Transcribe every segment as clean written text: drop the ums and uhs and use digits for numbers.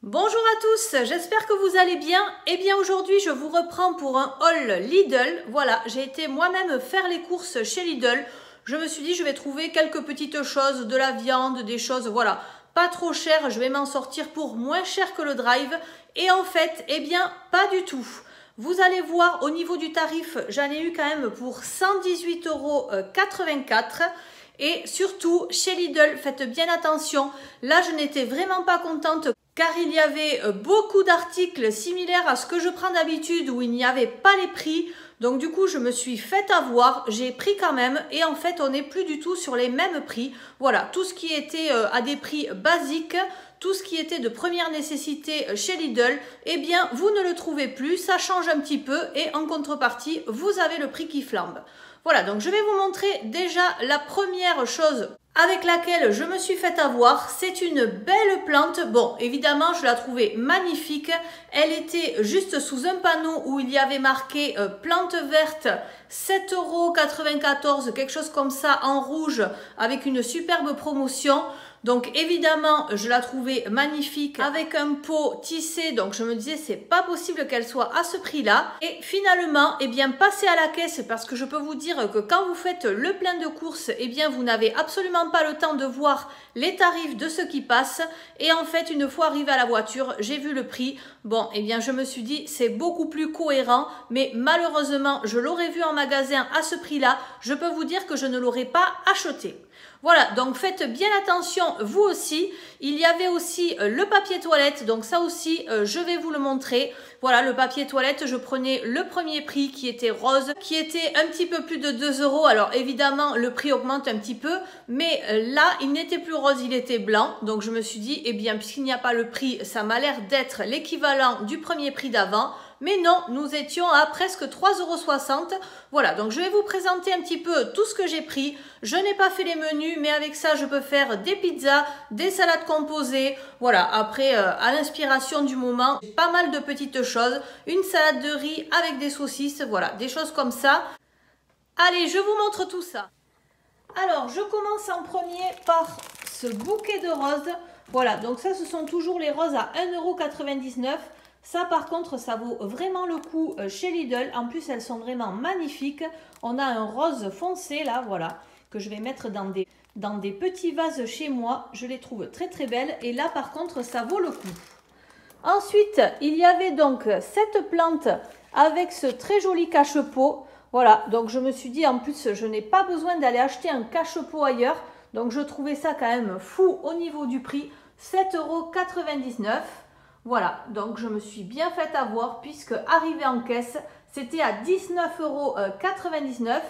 Bonjour à tous, j'espère que vous allez bien. Eh bien aujourd'hui je vous reprends pour un haul Lidl. Voilà, j'ai été moi-même faire les courses chez Lidl. Je me suis dit je vais trouver quelques petites choses, de la viande, des choses, voilà, pas trop chères. Je vais m'en sortir pour moins cher que le drive. Et en fait, eh bien pas du tout. Vous allez voir au niveau du tarif, j'en ai eu quand même pour 118,84 €. Et surtout, chez Lidl, faites bien attention. Là, je n'étais vraiment pas contente car il y avait beaucoup d'articles similaires à ce que je prends d'habitude où il n'y avait pas les prix. Donc du coup, je me suis fait avoir, j'ai pris quand même et en fait, on n'est plus du tout sur les mêmes prix. Voilà, tout ce qui était à des prix basiques, tout ce qui était de première nécessité chez Lidl, eh bien, vous ne le trouvez plus, ça change un petit peu et en contrepartie, vous avez le prix qui flambe. Voilà, donc je vais vous montrer déjà la première chose avec laquelle je me suis fait avoir. C'est une belle plante. Bon, évidemment, je la trouvais magnifique. Elle était juste sous un panneau où il y avait marqué plante verte, 7,94 €, quelque chose comme ça en rouge avec une superbe promotion. Donc évidemment, je la trouvais magnifique avec un pot tissé. Donc je me disais, c'est pas possible qu'elle soit à ce prix-là. Et finalement, eh bien, passez à la caisse parce que je peux vous dire que quand vous faites le plein de courses, eh bien, vous n'avez absolument pas le temps de voir les tarifs de ce qui passe. Et en fait, une fois arrivé à la voiture, j'ai vu le prix. Bon, eh bien, je me suis dit, c'est beaucoup plus cohérent. Mais malheureusement, je l'aurais vu en magasin à ce prix-là. Je peux vous dire que je ne l'aurais pas acheté. Voilà, donc faites bien attention, vous aussi. Il y avait aussi le papier toilette, donc ça aussi, je vais vous le montrer. Voilà, le papier toilette, je prenais le premier prix qui était rose, qui était un petit peu plus de 2 €. Alors évidemment, le prix augmente un petit peu, mais là, il n'était plus rose, il était blanc. Donc je me suis dit, eh bien, puisqu'il n'y a pas le prix, ça m'a l'air d'être l'équivalent du premier prix d'avant. Mais non, nous étions à presque 3,60 €. Voilà, donc je vais vous présenter un petit peu tout ce que j'ai pris. Je n'ai pas fait les menus, mais avec ça, je peux faire des pizzas, des salades composées. Voilà, après, à l'inspiration du moment, pas mal de petites choses. Une salade de riz avec des saucisses, voilà, des choses comme ça. Allez, je vous montre tout ça. Alors, je commence en premier par ce bouquet de roses. Voilà, donc ça, ce sont toujours les roses à 1,99 €. Ça, par contre, ça vaut vraiment le coup chez Lidl. En plus, elles sont vraiment magnifiques. On a un rose foncé, là, voilà, que je vais mettre dans des petits vases chez moi. Je les trouve très, très belles. Et là, par contre, ça vaut le coup. Ensuite, il y avait donc cette plante avec ce très joli cache-pot. Voilà, donc je me suis dit, en plus, je n'ai pas besoin d'aller acheter un cache-pot ailleurs. Donc, je trouvais ça quand même fou au niveau du prix. 7,99 €. Voilà, donc je me suis bien fait avoir puisque arrivé en caisse, c'était à 19,99 €.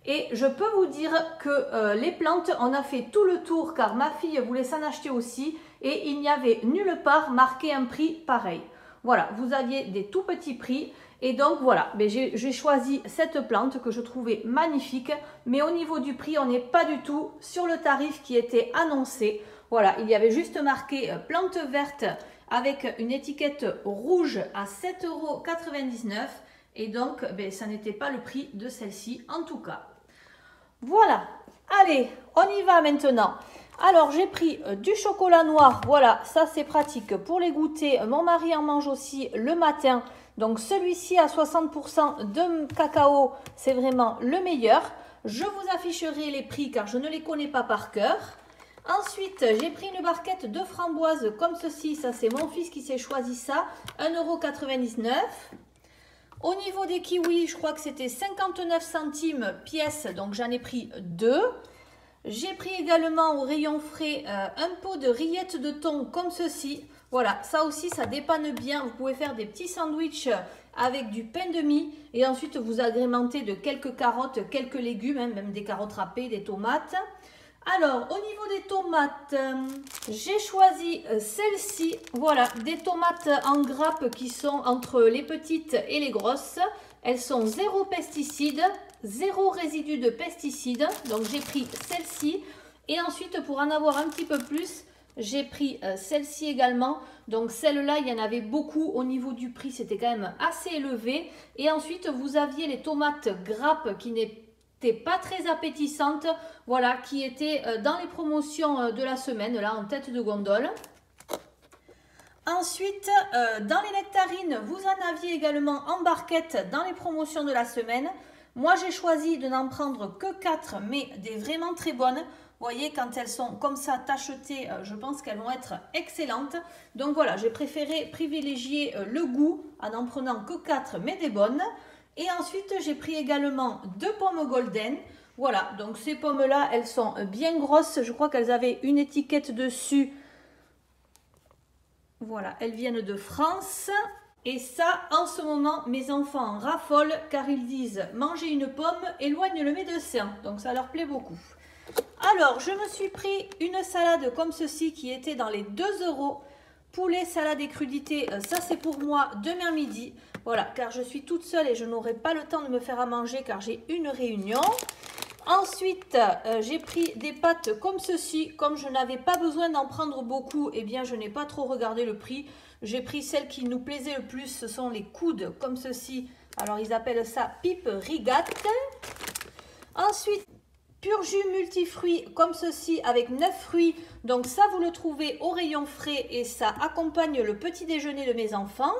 Et je peux vous dire que les plantes, on a fait tout le tour car ma fille voulait s'en acheter aussi et il n'y avait nulle part marqué un prix pareil. Voilà, vous aviez des tout petits prix et donc voilà, j'ai choisi cette plante que je trouvais magnifique, mais au niveau du prix, on n'est pas du tout sur le tarif qui était annoncé. Voilà, il y avait juste marqué plante verte avec une étiquette rouge à 7,99 € et donc ça n'était pas le prix de celle-ci en tout cas. Voilà, allez, on y va maintenant. Alors j'ai pris du chocolat noir, voilà, ça c'est pratique pour les goûter. Mon mari en mange aussi le matin, donc celui-ci à 60% de cacao, c'est vraiment le meilleur. Je vous afficherai les prix car je ne les connais pas par cœur. Ensuite, j'ai pris une barquette de framboises comme ceci. Ça, c'est mon fils qui s'est choisi ça. 1,99 €. Au niveau des kiwis, je crois que c'était 59 centimes pièce. Donc, j'en ai pris 2. J'ai pris également au rayon frais un pot de rillettes de thon comme ceci. Voilà, ça aussi, ça dépanne bien. Vous pouvez faire des petits sandwichs avec du pain de mie. Et ensuite, vous agrémentez de quelques carottes, quelques légumes, hein, même des carottes râpées, des tomates. Alors, au niveau des tomates, j'ai choisi celle-ci. Voilà, des tomates en grappe qui sont entre les petites et les grosses. Elles sont zéro pesticide, zéro résidu de pesticides. Donc, j'ai pris celle-ci. Et ensuite, pour en avoir un petit peu plus, j'ai pris celle-ci également. Donc, celle-là, il y en avait beaucoup. Au niveau du prix, c'était quand même assez élevé. Et ensuite, vous aviez les tomates grappes qui n'étaient pas très appétissante, voilà, qui était dans les promotions de la semaine, là, en tête de gondole. Ensuite, dans les nectarines, vous en aviez également en barquette dans les promotions de la semaine. Moi, j'ai choisi de n'en prendre que 4, mais des vraiment très bonnes. Vous voyez, quand elles sont comme ça tachetées, je pense qu'elles vont être excellentes. Donc voilà, j'ai préféré privilégier le goût en n'en prenant que 4, mais des bonnes. Et ensuite, j'ai pris également 2 pommes golden. Voilà, donc ces pommes-là, elles sont bien grosses. Je crois qu'elles avaient une étiquette dessus. Voilà, elles viennent de France. Et ça, en ce moment, mes enfants en raffolent car ils disent « manger une pomme éloigne le médecin ». Donc ça leur plaît beaucoup. Alors, je me suis pris une salade comme ceci qui était dans les 2 €. Poulet, salade et crudité, ça c'est pour moi demain midi. Voilà, car je suis toute seule et je n'aurai pas le temps de me faire à manger car j'ai une réunion. Ensuite, j'ai pris des pâtes comme ceci. Comme je n'avais pas besoin d'en prendre beaucoup, eh bien je n'ai pas trop regardé le prix. J'ai pris celles qui nous plaisaient le plus, ce sont les coudes comme ceci. Alors ils appellent ça pipe rigate. Ensuite, pur jus multifruits comme ceci avec 9 fruits. Donc ça, vous le trouvez au rayon frais et ça accompagne le petit déjeuner de mes enfants.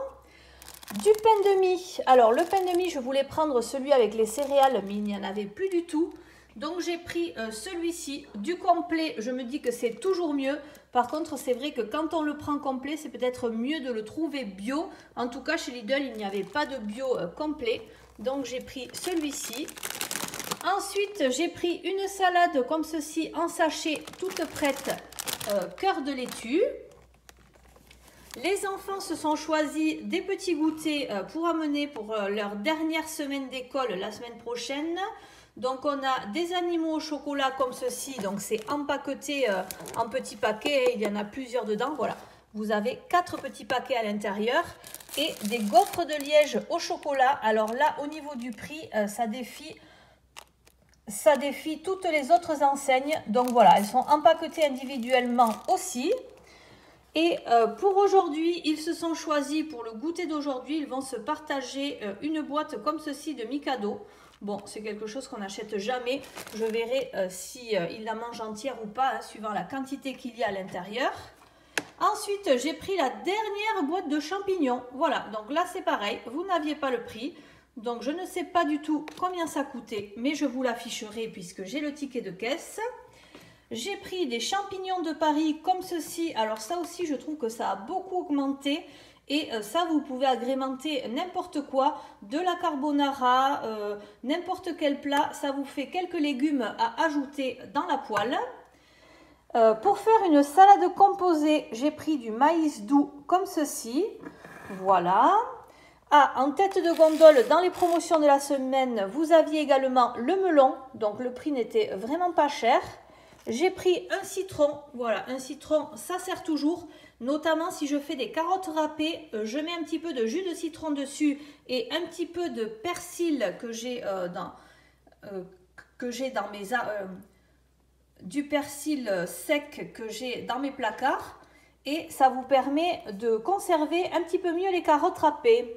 Du pain de mie. Alors le pain de mie, je voulais prendre celui avec les céréales, mais il n'y en avait plus du tout. Donc j'ai pris celui-ci, du complet. Je me dis que c'est toujours mieux. Par contre, c'est vrai que quand on le prend complet, c'est peut-être mieux de le trouver bio. En tout cas, chez Lidl, il n'y avait pas de bio complet. Donc j'ai pris celui-ci. Ensuite, j'ai pris une salade comme ceci en sachet, toute prête, cœur de laitue. Les enfants se sont choisis des petits goûters pour amener pour leur dernière semaine d'école la semaine prochaine. Donc on a des animaux au chocolat comme ceci, donc c'est empaqueté en petits paquets, il y en a plusieurs dedans, voilà. Vous avez 4 petits paquets à l'intérieur et des gaufres de Liège au chocolat. Alors là, au niveau du prix, ça défie toutes les autres enseignes. Donc voilà, elles sont empaquetées individuellement aussi. Et pour aujourd'hui, ils se sont choisis pour le goûter d'aujourd'hui, ils vont se partager une boîte comme ceci de Mikado. Bon, c'est quelque chose qu'on n'achète jamais. Je verrai si ils la mangent entière ou pas, hein, suivant la quantité qu'il y a à l'intérieur. Ensuite, j'ai pris la dernière boîte de champignons. Voilà, donc là c'est pareil, vous n'aviez pas le prix. Donc je ne sais pas du tout combien ça coûtait, mais je vous l'afficherai puisque j'ai le ticket de caisse. J'ai pris des champignons de Paris comme ceci. Alors ça aussi, je trouve que ça a beaucoup augmenté. Et ça, vous pouvez agrémenter n'importe quoi, de la carbonara, n'importe quel plat. Ça vous fait quelques légumes à ajouter dans la poêle. Pour faire une salade composée, j'ai pris du maïs doux comme ceci. Voilà. Ah, en tête de gondole, dans les promotions de la semaine, vous aviez également le melon. Donc le prix n'était vraiment pas cher. J'ai pris un citron, voilà, un citron, ça sert toujours, notamment si je fais des carottes râpées, je mets un petit peu de jus de citron dessus et un petit peu de persil que j'ai dans mes... du persil sec que j'ai dans mes placards et ça vous permet de conserver un petit peu mieux les carottes râpées.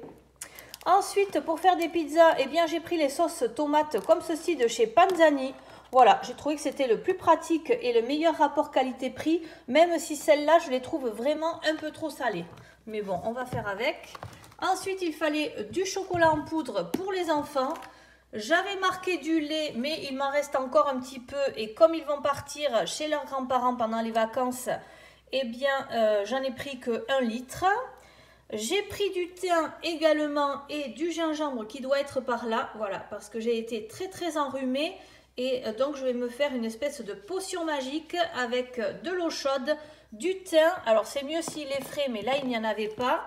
Ensuite, pour faire des pizzas, eh bien, j'ai pris les sauces tomates comme ceci de chez Panzani. Voilà, j'ai trouvé que c'était le plus pratique et le meilleur rapport qualité-prix, même si celles-là, je les trouve vraiment un peu trop salées. Mais bon, on va faire avec. Ensuite, il fallait du chocolat en poudre pour les enfants. J'avais marqué du lait, mais il m'en reste encore un petit peu. Et comme ils vont partir chez leurs grands-parents pendant les vacances, eh bien, j'en ai pris que 1 litre. J'ai pris du thym également et du gingembre qui doit être par là. Voilà, parce que j'ai été très enrhumée. Et donc, je vais me faire une espèce de potion magique avec de l'eau chaude, du thym. Alors, c'est mieux s'il est frais, mais là, il n'y en avait pas.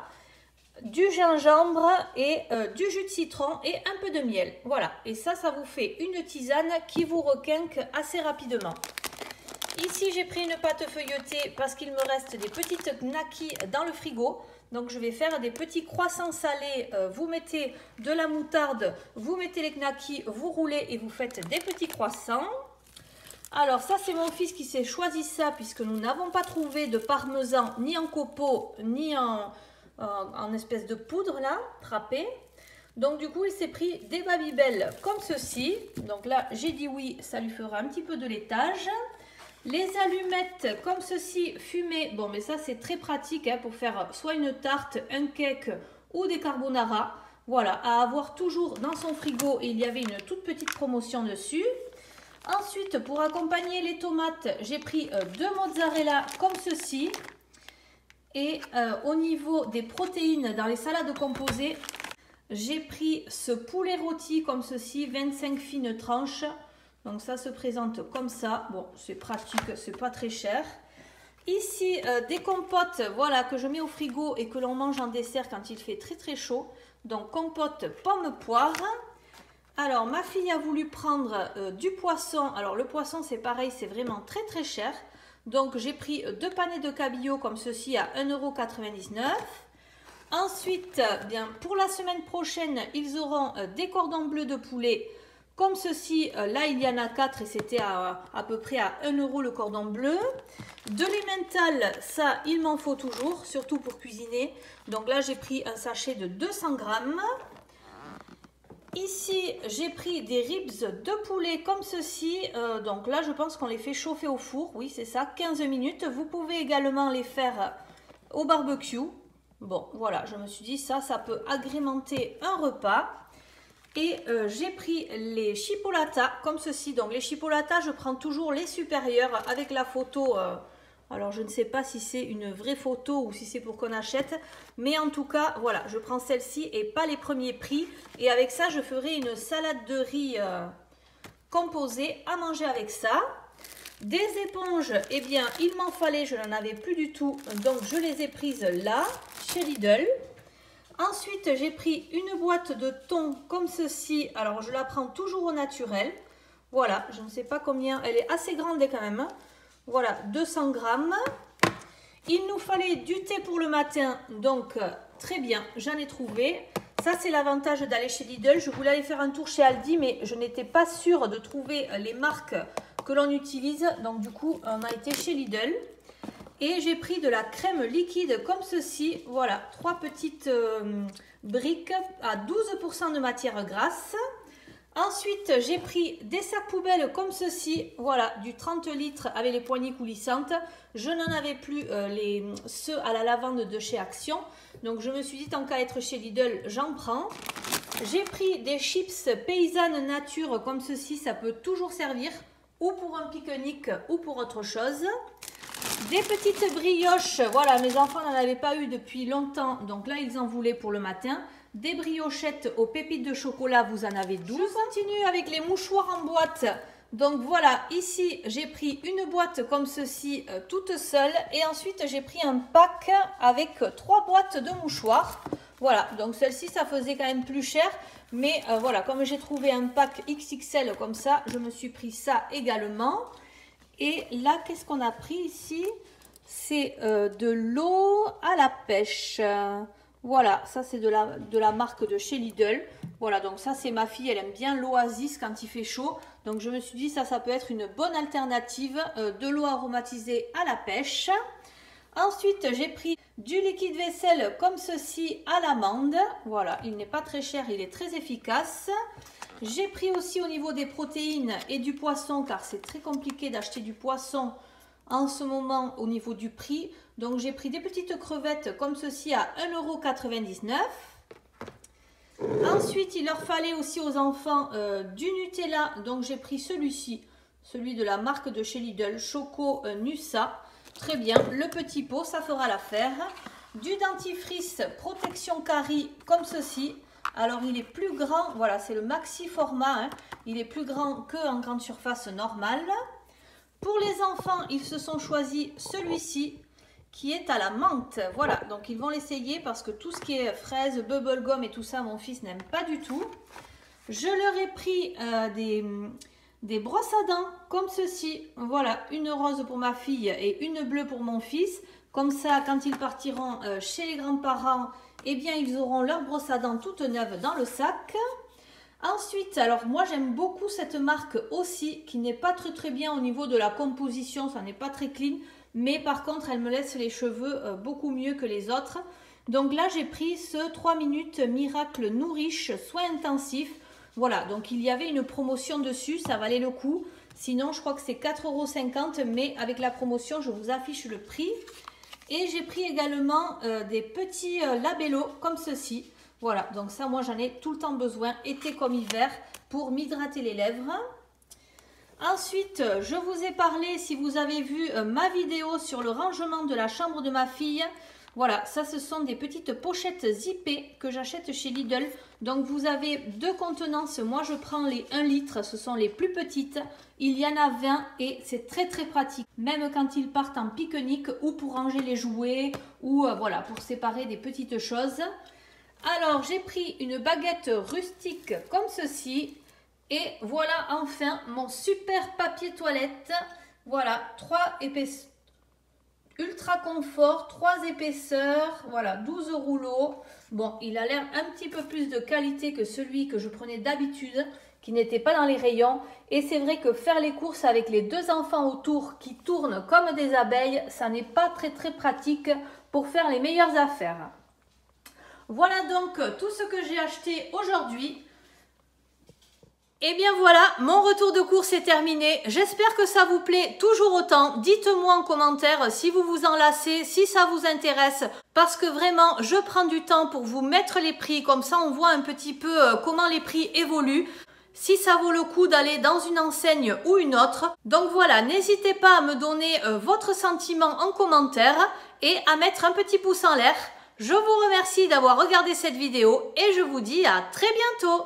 Du gingembre et du jus de citron et un peu de miel. Voilà. Et ça vous fait une tisane qui vous requinque assez rapidement. Ici, j'ai pris une pâte feuilletée parce qu'il me reste des petites knackis dans le frigo. Donc, je vais faire des petits croissants salés. Vous mettez de la moutarde, vous mettez les knackis, vous roulez et vous faites des petits croissants. Alors, ça, c'est mon fils qui s'est choisi ça puisque nous n'avons pas trouvé de parmesan ni en copeaux, ni en espèce de poudre, là, râpée. Donc, du coup, il s'est pris des Babybel comme ceci. Donc là, j'ai dit oui, ça lui fera un petit peu de laitage. Les allumettes comme ceci fumées, bon mais ça c'est très pratique hein, pour faire soit une tarte, un cake ou des carbonara. Voilà, à avoir toujours dans son frigo, et il y avait une toute petite promotion dessus. Ensuite, pour accompagner les tomates, j'ai pris 2 mozzarella comme ceci. Et au niveau des protéines dans les salades composées, j'ai pris ce poulet rôti comme ceci, 25 fines tranches. Donc ça se présente comme ça. Bon, c'est pratique, c'est pas très cher. Ici, des compotes, voilà, que je mets au frigo et que l'on mange en dessert quand il fait très très chaud. Donc compote pomme poire. Alors ma fille a voulu prendre du poisson. Alors le poisson c'est pareil, c'est vraiment très très cher. Donc j'ai pris 2 panais de cabillaud comme ceci à 1,99 €. Ensuite, bien, pour la semaine prochaine, ils auront des cordons bleus de poulet comme ceci. Là, il y en a 4 et c'était à peu près à 1 € le cordon bleu. De l'emmental, ça, il m'en faut toujours, surtout pour cuisiner. Donc là, j'ai pris un sachet de 200 grammes. Ici, j'ai pris des ribs de poulet comme ceci. Donc là, je pense qu'on les fait chauffer au four. Oui, c'est ça, 15 minutes. Vous pouvez également les faire au barbecue. Bon, voilà, je me suis dit ça peut agrémenter un repas. Et j'ai pris les chipolatas comme ceci. Donc les chipolatas, je prends toujours les supérieurs avec la photo. Alors je ne sais pas si c'est une vraie photo ou si c'est pour qu'on achète. Mais en tout cas, voilà, je prends celle-ci et pas les premiers prix. Et avec ça, je ferai une salade de riz composée à manger avec ça. Des éponges, eh bien, il m'en fallait, je n'en avais plus du tout. Donc je les ai prises là, chez Lidl. Ensuite, j'ai pris une boîte de thon comme ceci. Alors, je la prends toujours au naturel. Voilà, je ne sais pas combien. Elle est assez grande quand même. Voilà, 200 grammes. Il nous fallait du thé pour le matin. Donc, très bien, j'en ai trouvé. Ça, c'est l'avantage d'aller chez Lidl. Je voulais aller faire un tour chez Aldi, mais je n'étais pas sûre de trouver les marques que l'on utilise. Donc, du coup, on a été chez Lidl. Et j'ai pris de la crème liquide comme ceci. Voilà, 3 petites briques à 12% de matière grasse. Ensuite, j'ai pris des sacs poubelles comme ceci. Voilà, du 30 litres avec les poignées coulissantes. Je n'en avais plus ceux à la lavande de chez Action. Donc, je me suis dit, tant qu'à être chez Lidl, j'en prends. J'ai pris des chips paysannes nature comme ceci. Ça peut toujours servir ou pour un pique-nique ou pour autre chose. Des petites brioches, voilà, mes enfants n'en avaient pas eu depuis longtemps, donc là ils en voulaient pour le matin. Des briochettes aux pépites de chocolat, vous en avez 12. Je continue avec les mouchoirs en boîte. Donc voilà, ici j'ai pris une boîte comme ceci toute seule et ensuite j'ai pris un pack avec 3 boîtes de mouchoirs. Voilà, donc celle-ci ça faisait quand même plus cher, mais voilà, comme j'ai trouvé un pack XXL comme ça, je me suis pris ça également. Et là, qu'est-ce qu'on a pris ici? C'est de l'eau à la pêche. Voilà, ça c'est de la marque de chez Lidl. Voilà, donc ça c'est ma fille, elle aime bien l'Oasis quand il fait chaud. Donc je me suis dit, ça peut être une bonne alternative de l'eau aromatisée à la pêche. Ensuite, j'ai pris du liquide vaisselle comme ceci à l'amande. Voilà, il n'est pas très cher, il est très efficace. J'ai pris aussi au niveau des protéines et du poisson, car c'est très compliqué d'acheter du poisson en ce moment au niveau du prix. Donc j'ai pris des petites crevettes comme ceci à 1,99 €. Ensuite, il leur fallait aussi aux enfants du Nutella. Donc j'ai pris celui-ci, celui de la marque de chez Lidl, Choco Nussa. Très bien, le petit pot, ça fera l'affaire. Du dentifrice protection carie comme ceci. Alors il est plus grand, voilà, c'est le maxi format, hein. Il est plus grand qu'en grande surface normale. Pour les enfants, ils se sont choisis celui-ci qui est à la menthe. Voilà, donc ils vont l'essayer parce que tout ce qui est fraises, bubblegum et tout ça, mon fils n'aime pas du tout. Je leur ai pris des brosses à dents comme ceci. Voilà, une rose pour ma fille et une bleue pour mon fils. Comme ça, quand ils partiront chez les grands-parents, eh bien, ils auront leur brosse à dents toute neuve dans le sac. Ensuite, alors moi, j'aime beaucoup cette marque aussi, qui n'est pas très bien au niveau de la composition, ça n'est pas très clean. Mais par contre, elle me laisse les cheveux beaucoup mieux que les autres. Donc là, j'ai pris ce 3 minutes Miracle Nourish Soin Intensif. Voilà, donc il y avait une promotion dessus, ça valait le coup. Sinon, je crois que c'est 4,50 €, mais avec la promotion, je vous affiche le prix. Et j'ai pris également des petits labellos comme ceci. Voilà, donc ça, moi, j'en ai tout le temps besoin, été comme hiver, pour m'hydrater les lèvres. Ensuite, je vous ai parlé, si vous avez vu ma vidéo sur le rangement de la chambre de ma fille. Voilà, ça, ce sont des petites pochettes zippées que j'achète chez Lidl. Donc, vous avez deux contenances. Moi, je prends les 1 litre, ce sont les plus petites. Il y en a 20 et c'est très, très pratique. Même quand ils partent en pique-nique ou pour ranger les jouets ou voilà, pour séparer des petites choses. Alors, j'ai pris une baguette rustique comme ceci. Et voilà enfin mon super papier toilette. Voilà, 3 épaisseurs. Ultra confort, 3 épaisseurs, voilà, 12 rouleaux. Bon, il a l'air un petit peu plus de qualité que celui que je prenais d'habitude, qui n'était pas dans les rayons. Et c'est vrai que faire les courses avec les 2 enfants autour qui tournent comme des abeilles, ça n'est pas très pratique pour faire les meilleures affaires. Voilà donc tout ce que j'ai acheté aujourd'hui. Et bien voilà, mon retour de course est terminé. J'espère que ça vous plaît toujours autant. Dites-moi en commentaire si vous vous en lassez, si ça vous intéresse. Parce que vraiment, je prends du temps pour vous mettre les prix. Comme ça, on voit un petit peu comment les prix évoluent. Si ça vaut le coup d'aller dans une enseigne ou une autre. Donc voilà, n'hésitez pas à me donner votre sentiment en commentaire et à mettre un petit pouce en l'air. Je vous remercie d'avoir regardé cette vidéo et je vous dis à très bientôt.